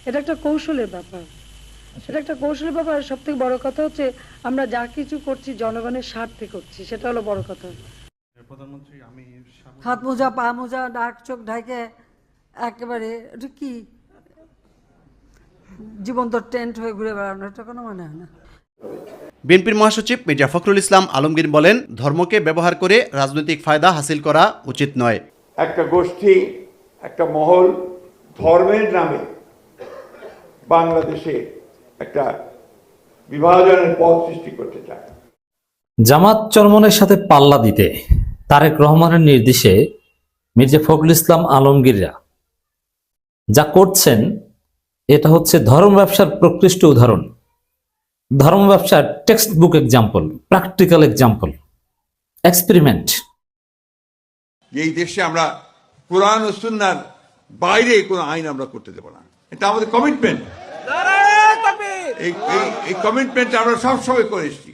এটা একটা কৌশলের ব্যাপার, সেটা একটা কৌশলের ব্যাপার। সব থেকে বড় কথা হচ্ছে আমরা যা কিছু করছি জনগণের স্বার্থে করছি, সেটা হলো বড় কথা। প্রধানমন্ত্রী, আমি হাত মোজা, পা মোজা, নাক চোখ ঢাকে একেবারে এটা কি জীবন্ত টেন্ট হয়ে ঘুরে বেড়ানো, এটা কোনো মানে হয় না। বিএনপির মহাসচিব মির্জা ফখরুল ইসলাম আলমগীর বলেন, ধর্মকে ব্যবহার করে রাজনৈতিক ফায়দা হাসিল করা উচিত নয়। একটা গোষ্ঠী, একটা মহল ধর্মের নামে বাংলাদেশে একটা বিভাজনের পথ সৃষ্টি করতে চায়। জামাত চরমনের সাথে পাল্লা দিতে তারেক রহমানের নির্দেশে মির্জা ফখরুল ইসলাম আলমগীররা যা করছেন, এটা হচ্ছে ধর্ম ব্যবসার প্রকৃষ্ট উদাহরণ, ধর্ম ব্যবসার text book example, practical example, experiment. এই দেশে আমরা কোরআন ও সুন্নাহর বাইরে কোনো আইন আমরা করতে দেব না, এটা আমাদের কমিটমেন্ট। এই কমিটমেন্ট আমরা সবসময় করে এসেছি।